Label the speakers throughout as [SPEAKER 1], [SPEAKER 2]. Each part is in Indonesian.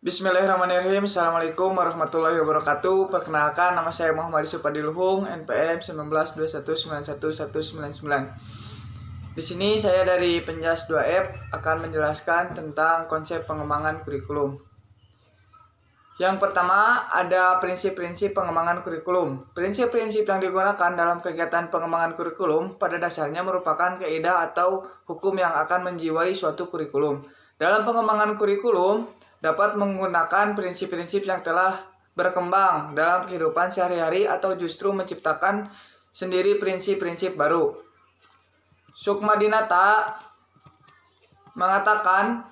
[SPEAKER 1] Bismillahirrahmanirrahim. Assalamualaikum warahmatullahi wabarakatuh. Perkenalkan, nama saya Muhammad Supadiluhung, NPM 1921911999. Di sini saya dari Penjas 2F akan menjelaskan tentang konsep pengembangan kurikulum. Yang pertama, ada prinsip-prinsip pengembangan kurikulum. Prinsip-prinsip yang digunakan dalam kegiatan pengembangan kurikulum pada dasarnya merupakan kaidah atau hukum yang akan menjiwai suatu kurikulum. Dalam pengembangan kurikulum, dapat menggunakan prinsip-prinsip yang telah berkembang dalam kehidupan sehari-hari atau justru menciptakan sendiri prinsip-prinsip baru. Sukmadinata mengatakan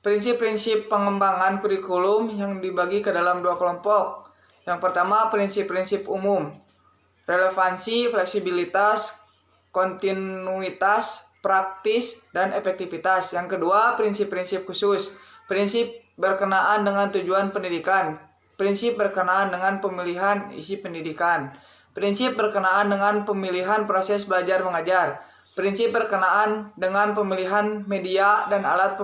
[SPEAKER 1] prinsip-prinsip pengembangan kurikulum yang dibagi ke dalam dua kelompok. Yang pertama, prinsip-prinsip umum, relevansi, fleksibilitas, kontinuitas, praktis, dan efektivitas. Yang kedua, prinsip-prinsip khusus, prinsip berkenaan dengan tujuan pendidikan, prinsip berkenaan dengan pemilihan isi pendidikan, prinsip berkenaan dengan pemilihan proses belajar mengajar, prinsip berkenaan dengan pemilihan media dan alat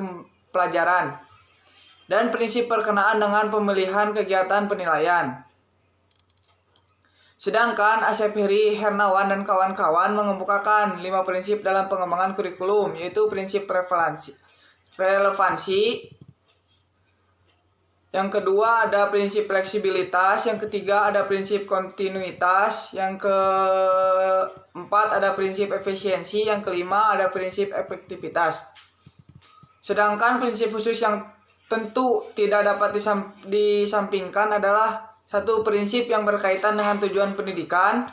[SPEAKER 1] pelajaran, dan prinsip berkenaan dengan pemilihan kegiatan penilaian. Sedangkan Asep Heri Hernawan dan kawan-kawan mengemukakan 5 prinsip dalam pengembangan kurikulum, yaitu prinsip relevansi, yang kedua ada prinsip fleksibilitas, yang ketiga ada prinsip kontinuitas, yang keempat ada prinsip efisiensi, yang kelima ada prinsip efektivitas. Sedangkan prinsip khusus yang tentu tidak dapat disampingkan adalah satu, prinsip yang berkaitan dengan tujuan pendidikan,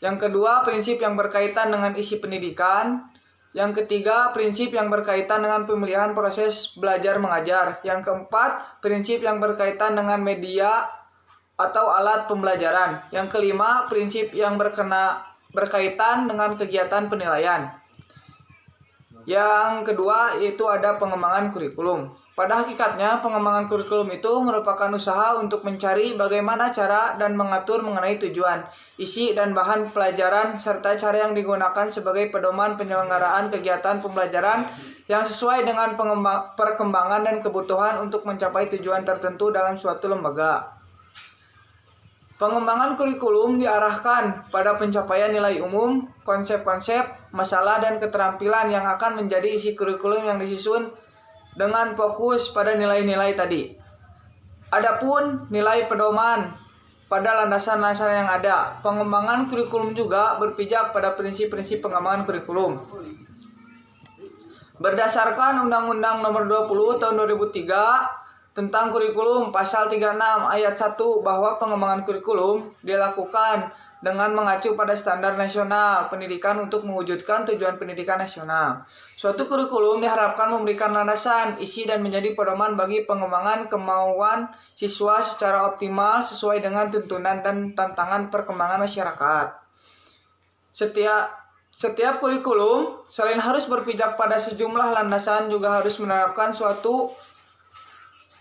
[SPEAKER 1] yang kedua prinsip yang berkaitan dengan isi pendidikan, yang ketiga, prinsip yang berkaitan dengan pemilihan proses belajar mengajar. Yang keempat, prinsip yang berkaitan dengan media atau alat pembelajaran. Yang kelima, prinsip yang berkaitan dengan kegiatan penilaian. Yang kedua, yaitu ada pengembangan kurikulum. Pada hakikatnya, pengembangan kurikulum itu merupakan usaha untuk mencari bagaimana cara dan mengatur mengenai tujuan, isi dan bahan pelajaran, serta cara yang digunakan sebagai pedoman penyelenggaraan kegiatan pembelajaran yang sesuai dengan perkembangan dan kebutuhan untuk mencapai tujuan tertentu dalam suatu lembaga. Pengembangan kurikulum diarahkan pada pencapaian nilai umum, konsep-konsep, masalah, dan keterampilan yang akan menjadi isi kurikulum yang disusun dengan fokus pada nilai-nilai tadi. Adapun nilai pedoman pada landasan-landasan yang ada, pengembangan kurikulum juga berpijak pada prinsip-prinsip pengembangan kurikulum. Berdasarkan Undang-Undang Nomor 20 Tahun 2003 tentang kurikulum, pasal 36 ayat 1, bahwa pengembangan kurikulum dilakukan dengan mengacu pada standar nasional pendidikan untuk mewujudkan tujuan pendidikan nasional. Suatu kurikulum diharapkan memberikan landasan, isi, dan menjadi pedoman bagi pengembangan kemauan siswa secara optimal sesuai dengan tuntunan dan tantangan perkembangan masyarakat. Setiap kurikulum selain harus berpijak pada sejumlah landasan juga harus menerapkan suatu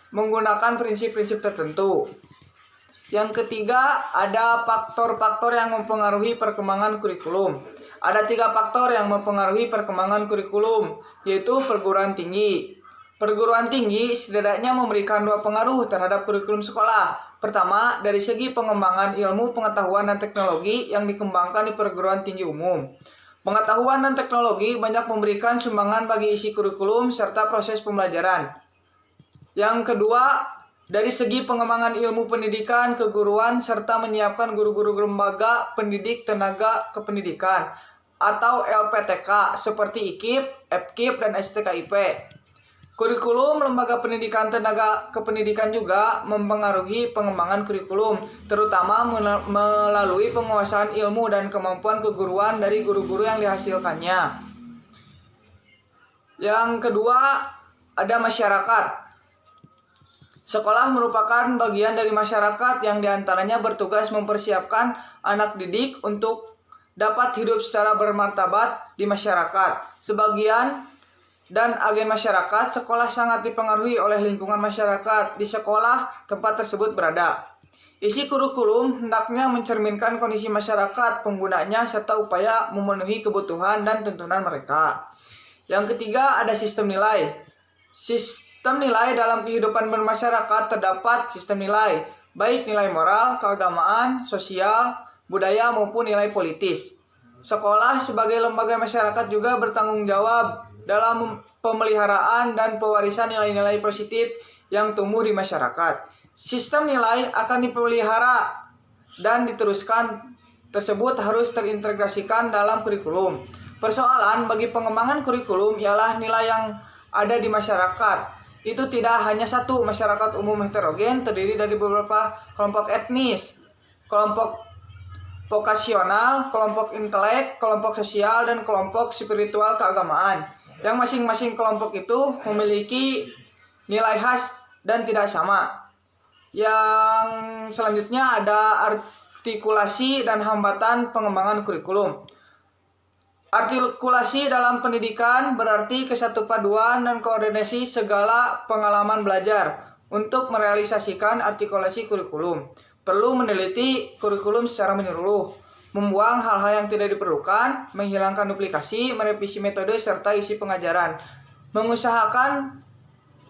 [SPEAKER 1] menggunakan prinsip-prinsip tertentu. Yang ketiga, ada faktor-faktor yang mempengaruhi perkembangan kurikulum. Ada 3 faktor yang mempengaruhi perkembangan kurikulum, yaitu perguruan tinggi. Perguruan tinggi setidaknya memberikan 2 pengaruh terhadap kurikulum sekolah. Pertama, dari segi pengembangan ilmu, pengetahuan, dan teknologi yang dikembangkan di perguruan tinggi umum. Pengetahuan dan teknologi banyak memberikan sumbangan bagi isi kurikulum serta proses pembelajaran. Yang kedua, dari segi pengembangan ilmu pendidikan, keguruan, serta menyiapkan guru-guru lembaga pendidik tenaga kependidikan atau LPTK seperti IKIP, FKIP, dan STKIP. Kurikulum lembaga pendidikan tenaga kependidikan juga mempengaruhi pengembangan kurikulum, terutama melalui penguasaan ilmu dan kemampuan keguruan dari guru-guru yang dihasilkannya. Yang kedua, ada masyarakat. Sekolah merupakan bagian dari masyarakat yang diantaranya bertugas mempersiapkan anak didik untuk dapat hidup secara bermartabat di masyarakat. Sebagian dan agen masyarakat, sekolah sangat dipengaruhi oleh lingkungan masyarakat di sekolah tempat tersebut berada. Isi kurikulum hendaknya mencerminkan kondisi masyarakat penggunanya serta upaya memenuhi kebutuhan dan tuntunan mereka. Yang ketiga, ada sistem nilai. Sistem nilai dalam kehidupan bermasyarakat terdapat sistem nilai, baik nilai moral, keagamaan, sosial, budaya maupun nilai politis. Sekolah sebagai lembaga masyarakat juga bertanggung jawab dalam pemeliharaan dan pewarisan nilai-nilai positif yang tumbuh di masyarakat. Sistem nilai akan dipelihara dan diteruskan tersebut harus terintegrasikan dalam kurikulum. Persoalan bagi pengembangan kurikulum ialah nilai yang ada di masyarakat. Itu tidak hanya satu, masyarakat umum heterogen terdiri dari beberapa kelompok etnis, kelompok vokasional, kelompok intelek, kelompok sosial, dan kelompok spiritual keagamaan. Yang masing-masing kelompok itu memiliki nilai khas dan tidak sama. Yang selanjutnya ada artikulasi dan hambatan pengembangan kurikulum. Artikulasi dalam pendidikan berarti kesatu paduan dan koordinasi segala pengalaman belajar. Untuk merealisasikan artikulasi kurikulum, perlu meneliti kurikulum secara menyeluruh, membuang hal-hal yang tidak diperlukan, menghilangkan duplikasi, merevisi metode serta isi pengajaran, mengusahakan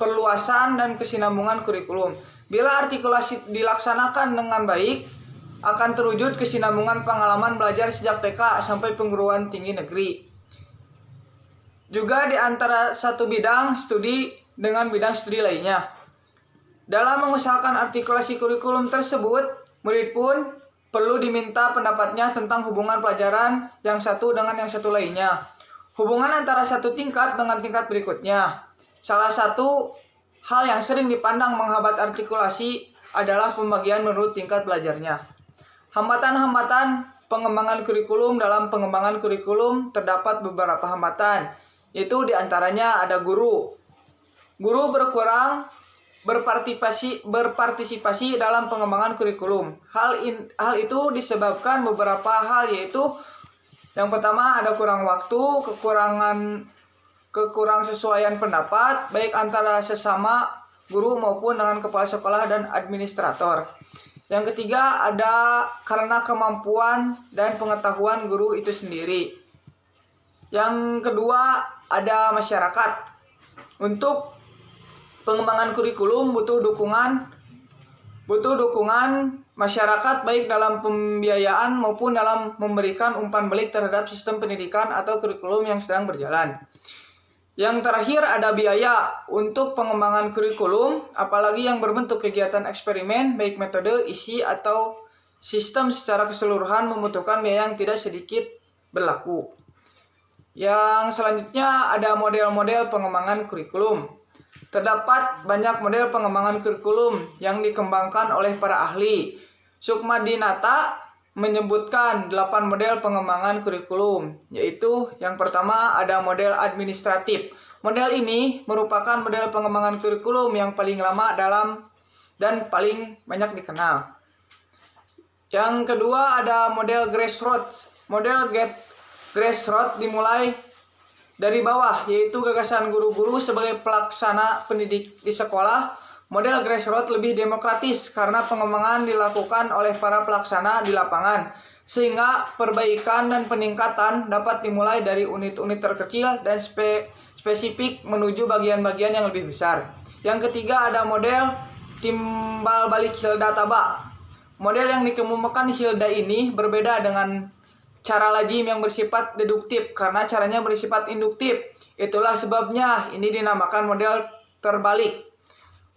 [SPEAKER 1] perluasan dan kesinambungan kurikulum. Bila artikulasi dilaksanakan dengan baik, akan terwujud kesinambungan pengalaman belajar sejak TK sampai perguruan tinggi negeri. Juga di antara satu bidang studi dengan bidang studi lainnya. Dalam mengusahakan artikulasi kurikulum tersebut, murid pun perlu diminta pendapatnya tentang hubungan pelajaran yang satu dengan yang satu lainnya. Hubungan antara satu tingkat dengan tingkat berikutnya. Salah satu hal yang sering dipandang menghambat artikulasi adalah pembagian menurut tingkat belajarnya. Hambatan-hambatan pengembangan kurikulum. Dalam pengembangan kurikulum terdapat beberapa hambatan, yaitu diantaranya ada guru. Guru berkurang berpartisipasi dalam pengembangan kurikulum. Hal itu disebabkan beberapa hal, yaitu yang pertama ada kurang waktu, kekurang sesuaian pendapat baik antara sesama guru maupun dengan kepala sekolah dan administrator. Yang ketiga ada karena kemampuan dan pengetahuan guru itu sendiri. Yang kedua ada masyarakat. Untuk pengembangan kurikulum butuh dukungan masyarakat baik dalam pembiayaan maupun dalam memberikan umpan balik terhadap sistem pendidikan atau kurikulum yang sedang berjalan. Yang terakhir ada biaya. Untuk pengembangan kurikulum, apalagi yang berbentuk kegiatan eksperimen, baik metode, isi, atau sistem secara keseluruhan membutuhkan biaya yang tidak sedikit berlaku. Yang selanjutnya ada model-model pengembangan kurikulum. Terdapat banyak model pengembangan kurikulum yang dikembangkan oleh para ahli. Sukmadinata menyebutkan 8 model pengembangan kurikulum, yaitu yang pertama ada model administratif. Model ini merupakan model pengembangan kurikulum yang paling lama dan paling banyak dikenal. Yang kedua ada model grassroots. Model grassroots dimulai dari bawah, yaitu gagasan guru-guru sebagai pelaksana pendidik di sekolah. Model grassroots lebih demokratis karena pengembangan dilakukan oleh para pelaksana di lapangan, sehingga perbaikan dan peningkatan dapat dimulai dari unit-unit terkecil dan spesifik menuju bagian-bagian yang lebih besar. Yang ketiga ada model timbal balik Hilda Taba. Model yang dikemukakan Hilda ini berbeda dengan cara lazim yang bersifat deduktif karena caranya bersifat induktif. Itulah sebabnya ini dinamakan model terbalik.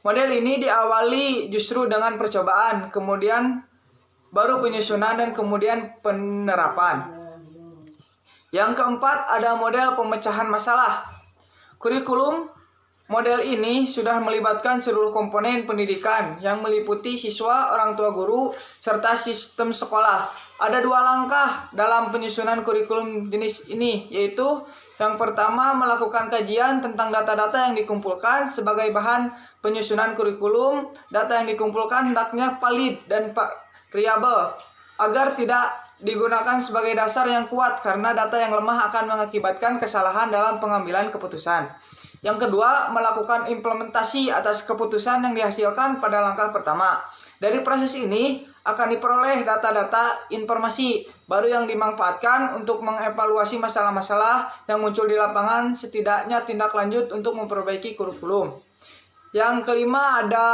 [SPEAKER 1] Model ini diawali justru dengan percobaan, kemudian baru penyusunan dan kemudian penerapan. Yang keempat ada model pemecahan masalah. Kurikulum model ini sudah melibatkan seluruh komponen pendidikan yang meliputi siswa, orang tua guru, serta sistem sekolah. Ada 2 langkah dalam penyusunan kurikulum jenis ini, yaitu yang pertama melakukan kajian tentang data-data yang dikumpulkan sebagai bahan penyusunan kurikulum. Data yang dikumpulkan hendaknya valid dan variabel agar tidak digunakan sebagai dasar yang kuat karena data yang lemah akan mengakibatkan kesalahan dalam pengambilan keputusan. Yang kedua, melakukan implementasi atas keputusan yang dihasilkan pada langkah pertama. Dari proses ini akan diperoleh data-data informasi baru yang dimanfaatkan untuk mengevaluasi masalah-masalah yang muncul di lapangan, setidaknya tindak lanjut untuk memperbaiki kurikulum. Yang kelima ada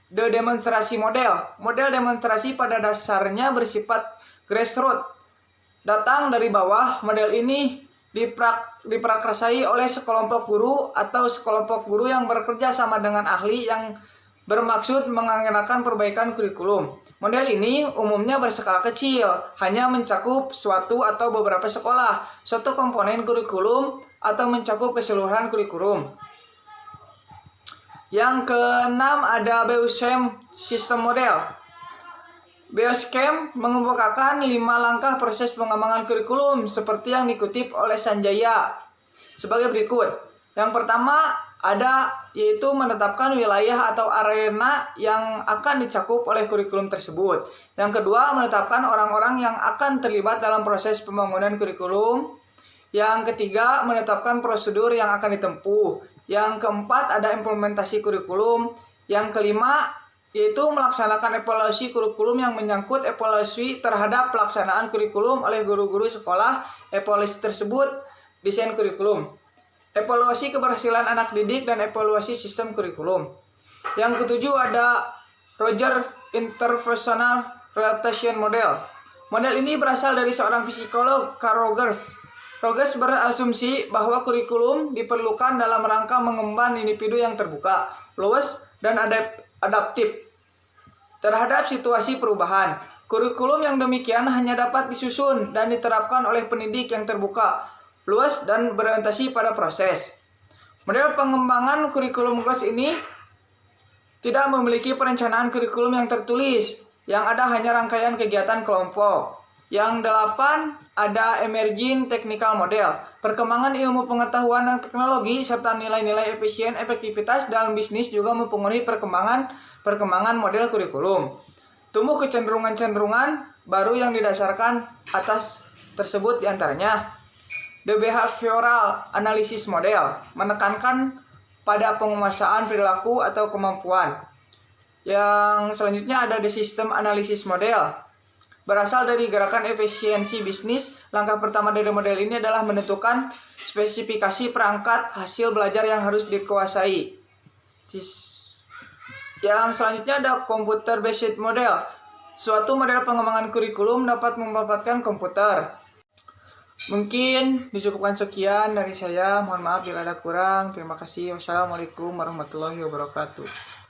[SPEAKER 1] demonstrasi model. Model demonstrasi pada dasarnya bersifat grassroots, datang dari bawah. Model ini diprakarsai oleh sekelompok guru atau sekelompok guru yang bekerja sama dengan ahli yang bermaksud menganggarkan perbaikan kurikulum. Model ini umumnya berskala kecil, hanya mencakup suatu atau beberapa sekolah, suatu komponen kurikulum, atau mencakup keseluruhan kurikulum. Yang keenam ada BUSM System Model. BUSM mengemukakan 5 langkah proses pengembangan kurikulum seperti yang dikutip oleh Sanjaya sebagai berikut. Yang pertama yaitu menetapkan wilayah atau arena yang akan dicakup oleh kurikulum tersebut. Yang kedua, menetapkan orang-orang yang akan terlibat dalam proses pembangunan kurikulum. Yang ketiga, menetapkan prosedur yang akan ditempuh. Yang keempat, ada implementasi kurikulum. Yang kelima, yaitu melaksanakan evaluasi kurikulum yang menyangkut evaluasi terhadap pelaksanaan kurikulum oleh guru-guru sekolah. Evaluasi tersebut desain kurikulum, evaluasi keberhasilan anak didik, dan evaluasi sistem kurikulum. Yang ketujuh ada Roger Interpersonal Relation Model. Model ini berasal dari seorang psikolog, Carl Rogers. Rogers berasumsi bahwa kurikulum diperlukan dalam rangka mengembang individu yang terbuka, luas, dan adaptif terhadap situasi perubahan. Kurikulum yang demikian hanya dapat disusun dan diterapkan oleh pendidik yang terbuka, luas, dan berorientasi pada proses. Model pengembangan kurikulum Rogers ini tidak memiliki perencanaan kurikulum yang tertulis, yang ada hanya rangkaian kegiatan kelompok. Yang 8 ada Emerging Technical Model. Perkembangan ilmu pengetahuan dan teknologi serta nilai-nilai efisien efektivitas dalam bisnis juga mempengaruhi perkembangan model kurikulum. Tumbuh kecenderungan-cenderungan baru yang didasarkan atas tersebut diantaranya The Behavioral Analysis Model, menekankan pada penguasaan perilaku atau kemampuan. Yang selanjutnya ada The System Analysis Model, berasal dari gerakan efisiensi bisnis. Langkah pertama dari model ini adalah menentukan spesifikasi perangkat hasil belajar yang harus dikuasai. Yang selanjutnya ada Computer Based Model. Suatu model pengembangan kurikulum dapat memanfaatkan komputer. Mungkin dicukupkan sekian dari saya. Mohon maaf bila ada kurang. Terima kasih. Wassalamualaikum warahmatullahi wabarakatuh.